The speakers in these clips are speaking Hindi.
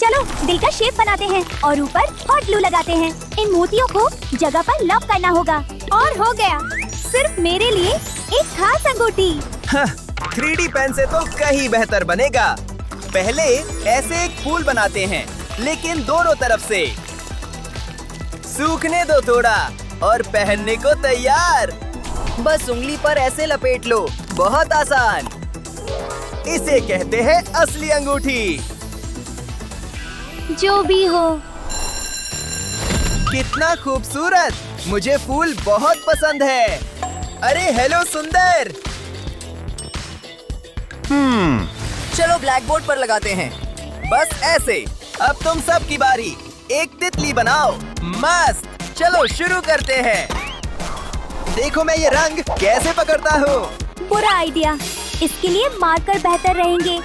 चलो दिल का शेप बनाते हैं और ऊपर हॉट ग्लू लगाते हैं। इन मोतियों को जगह पर लव करना होगा और हो गया। सिर्फ मेरे लिए एक खास अंगूठी। 3D पेन से तो कहीं बेहतर बनेगा। पहले ऐसे एक फूल बनाते हैं, लेकिन दोनों तरफ से। सूखने दो थोड़ा और पहनने को तैयार। बस उंगली पर ऐसे लपेट लो, बहुत आसान। इसे कहते हैं असली अंगूठी। जो भी हो। कितना खूबसूरत! मुझे फूल बहुत पसंद है। अरे हेलो सुंदर। चलो ब्लैक बोर्ड पर लगाते हैं, बस ऐसे। अब तुम सब की बारी। एक तितली बनाओ। मस्त! चलो शुरू करते हैं। देखो मैं ये रंग कैसे पकड़ता हूँ। बुरा आइडिया। इसके लिए मार्कर बेहतर रहेंगे।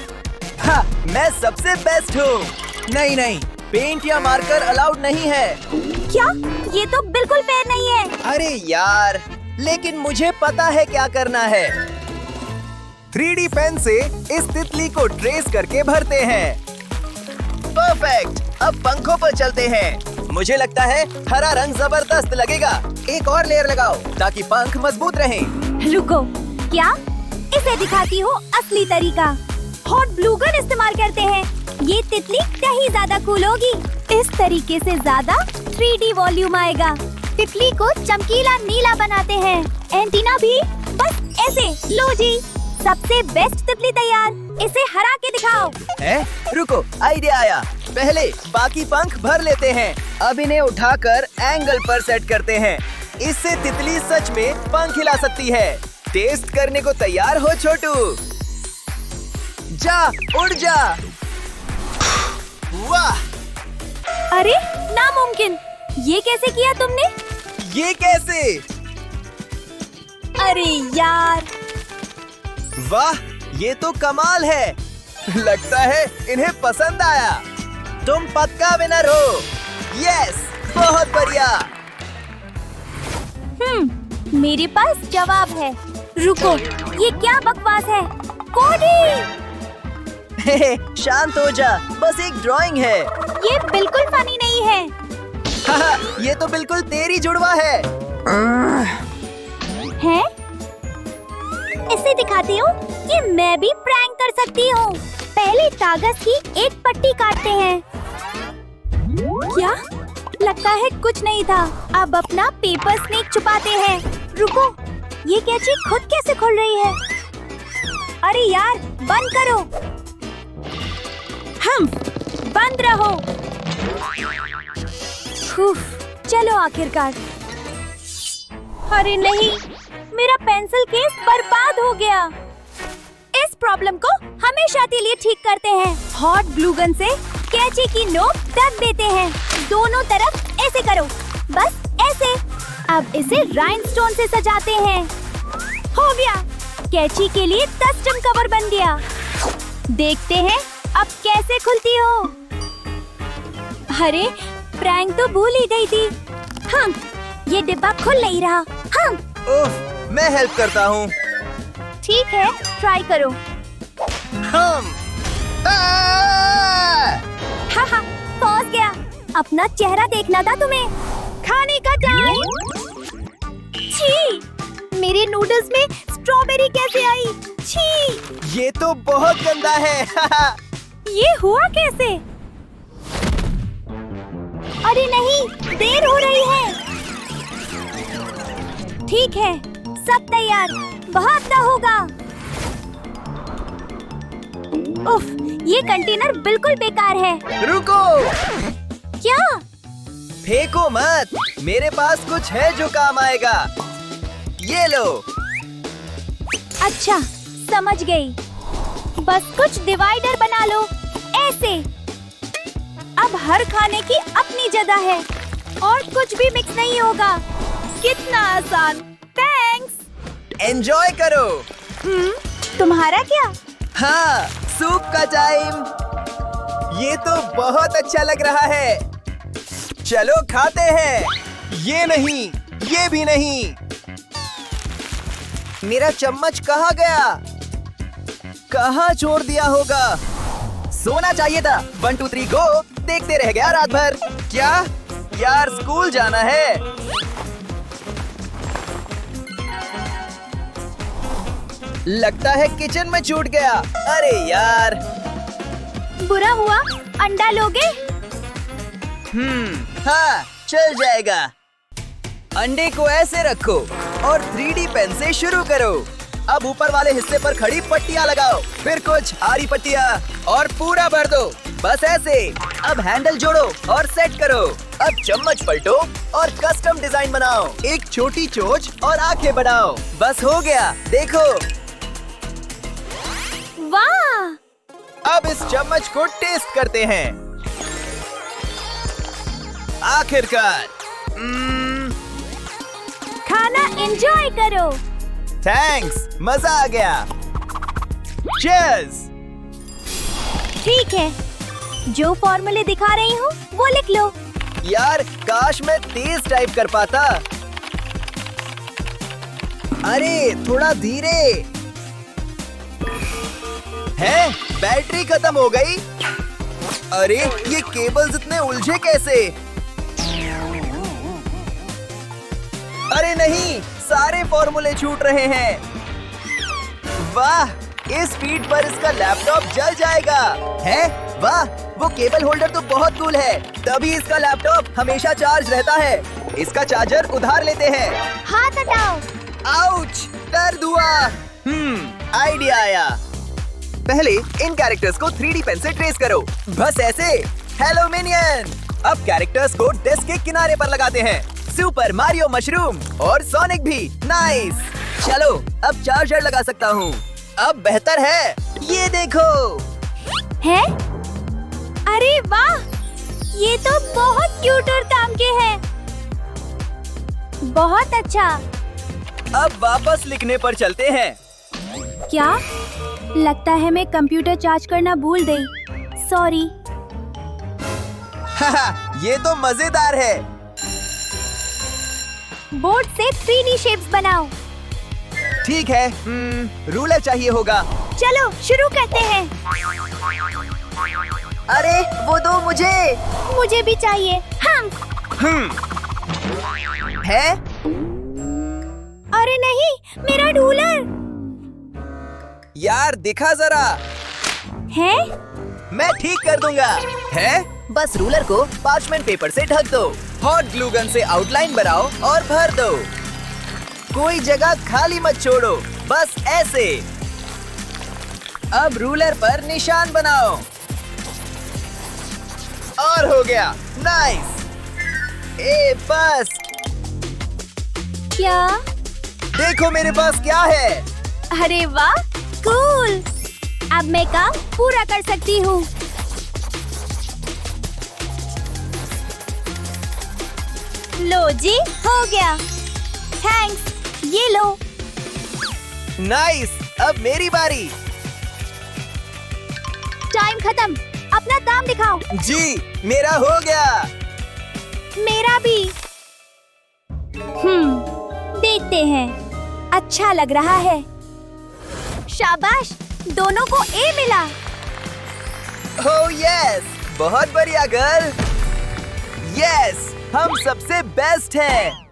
हाँ, मैं सबसे बेस्ट हूँ। नहीं, पेंट या मार्कर अलाउड नहीं है। क्या? ये तो बिल्कुल फेयर नहीं है। अरे यार, लेकिन मुझे पता है क्या करना है। 3D पेन से इस तितली को ट्रेस करके भरते हैं। परफेक्ट! अब पंखों पर चलते हैं। मुझे लगता है हरा रंग जबरदस्त लगेगा। एक और लेयर लगाओ ताकि पंख मजबूत रहें। रुको, क्या? इसे दिखाती हूँ असली तरीका। हॉट ग्लू गन इस्तेमाल करते हैं। ये तितली कहीं ज्यादा कूल होगी। इस तरीके से ज्यादा 3D वॉल्यूम आएगा। तितली को चमकीला नीला बनाते हैं। एंटीना भी बस ऐसे। लो जी, सबसे बेस्ट तितली तैयार। इसे हरा के दिखाओ। रुको, आइडिया आया। पहले बाकी पंख भर लेते हैं। अब इन्हें उठाकर एंगल पर सेट करते हैं। इससे तितली सच में पंख हिला सकती है। टेस्ट करने को तैयार हो छोटू? जा, उड़ जा। वाह! अरे नामुमकिन! ये कैसे किया तुमने? ये कैसे? अरे यार! वाह, ये तो कमाल है। लगता है इन्हें पसंद आया। तुम पक्का विनर हो। यस, बहुत बढ़िया। मेरे पास जवाब है। रुको, ये क्या बकवास है? कोडी! शांत हो जा, बस एक ड्राइंग है। ये बिल्कुल फनी नहीं है। ये तो बिल्कुल तेरी जुड़वा है। हैं? इसे दिखाती हूँ कि मैं भी प्रैंक कर सकती हूँ। पहले कागज की एक पट्टी काटते हैं। क्या? लगता है कुछ नहीं था। अब अपना पेपर स्नेक छुपाते हैं। रुको, ये कैंची खुद कैसे खुल रही है? अरे यार, बंद करो। बंद रहो। चलो आखिरकार। अरे नहीं, मेरा पेंसिल केस बर्बाद हो गया। इस प्रॉब्लम को हमेशा के लिए ठीक करते हैं। हॉट ग्लू गन से कैंची की नोक ढक देते हैं। दोनों तरफ ऐसे करो, बस ऐसे। अब इसे राइनस्टोन से सजाते हैं। हो गया, कैंची के लिए कस्टम कवर बन गया। देखते हैं अब कैसे खुलती हो। अरे प्रैंक तो भूल ही गई थी। ये डिब्बा खुल नहीं रहा। ओह, मैं हेल्प करता हूँ। ठीक है, ट्राई करो। पहुँच गया। अपना चेहरा देखना था तुम्हें। खाने का टाइम। छी! मेरे नूडल्स में स्ट्रॉबेरी कैसे आई? छी! ये तो बहुत गंदा है। ये हुआ कैसे? अरे नहीं, देर हो रही है। ठीक है, सब तैयार। भागना होगा। उफ, ये कंटेनर बिल्कुल बेकार है। रुको! क्या? फेंको मत, मेरे पास कुछ है जो काम आएगा। ये लो। अच्छा, समझ गई। बस कुछ डिवाइडर बना लो, ऐसे। अब हर खाने की अपनी जगह है और कुछ भी मिक्स नहीं होगा। कितना आसान। थैंक्स। एंजॉय करो। तुम्हारा क्या? हाँ, सूप का टाइम। ये तो बहुत अच्छा लग रहा है। चलो खाते हैं। ये नहीं, ये भी नहीं। मेरा चम्मच कहाँ गया? कहाँ छोड़ दिया होगा? सोना चाहिए था। 1 2 3 गो देखते रह गया रात भर। क्या यार, स्कूल जाना है। लगता है किचन में छूट गया। अरे यार। बुरा हुआ, अंडा लोगे? हाँ, चल जाएगा। अंडे को ऐसे रखो और 3D पेन से शुरू करो। अब ऊपर वाले हिस्से पर खड़ी पट्टियाँ लगाओ, फिर कुछ आरी पट्टियाँ और पूरा भर दो। बस ऐसे। अब हैंडल जोड़ो और सेट करो। अब चम्मच पलटो और कस्टम डिजाइन बनाओ। एक छोटी चोंच और आंखें बनाओ। बस हो गया, देखो। वाह! अब इस चम्मच को टेस्ट करते हैं। आखिरकार। खाना एंजॉय करो। थैंक्स, मजा आ गया। चीयर्स। ठीक है, जो फॉर्मूले दिखा रही हूँ वो लिख लो। यार, काश मैं तेज टाइप कर पाता। अरे थोड़ा धीरे। है, बैटरी खत्म हो गई। अरे ये केबल्स इतने उलझे कैसे? अरे नहीं, सारे फॉर्मूले छूट रहे हैं। वाह, इस स्पीड पर इसका लैपटॉप जल जाएगा। है? वाह, वो केबल होल्डर तो बहुत कूल है। तभी इसका लैपटॉप हमेशा चार्ज रहता है। इसका चार्जर उधार लेते हैं। हाथ हटाओ। आउच, दर्द हुआ। आइडिया आया। पहले इन कैरेक्टर्स को 3D पेन से ट्रेस करो। बस ऐसे। Hello minion. अब कैरेक्टर्स को डेस्क के किनारे पर लगाते हैं। सुपर मारियो मशरूम और सोनिक भी। नाइस। चलो, अब चार्जर लगा सकता हूँ। अब बेहतर है। ये देखो। है? अरे वाह, ये तो बहुत क्यूट और काम के है। बहुत अच्छा। अब वापस लिखने पर चलते हैं। क्या? लगता है मैं कंप्यूटर चार्ज करना भूल गई। सॉरी। ये तो मजेदार है। बोर्ड से 3D शेप्स बनाओ। ठीक है। रूलर चाहिए होगा। चलो शुरू करते हैं। अरे वो दो मुझे। मुझे भी चाहिए। हम। है? अरे नहीं, मेरा रूलर। यार दिखा जरा। है? मैं ठीक कर दूंगा। है? बस रूलर को पार्चमेंट पेपर से ढक दो। हॉट ग्लू गन से आउटलाइन बनाओ और भर दो। कोई जगह खाली मत छोड़ो। बस ऐसे। अब रूलर पर निशान बनाओ। और हो गया। नाइस। बस। क्या? देखो मेरे पास क्या है। अरे वाह, कूल। अब मैं काम पूरा कर सकती हूँ। लो जी, हो गया। थैंक्स। ये लो। नाइस। अब मेरी बारी। टाइम खत्म। अपना काम दिखाओ। जी, मेरा हो गया। मेरा भी। देखते हैं। अच्छा लग रहा है। शाबाश, दोनों को ए मिला। ओह यस, बहुत बढ़िया गर्ल। यस, हम सबसे बेस्ट हैं।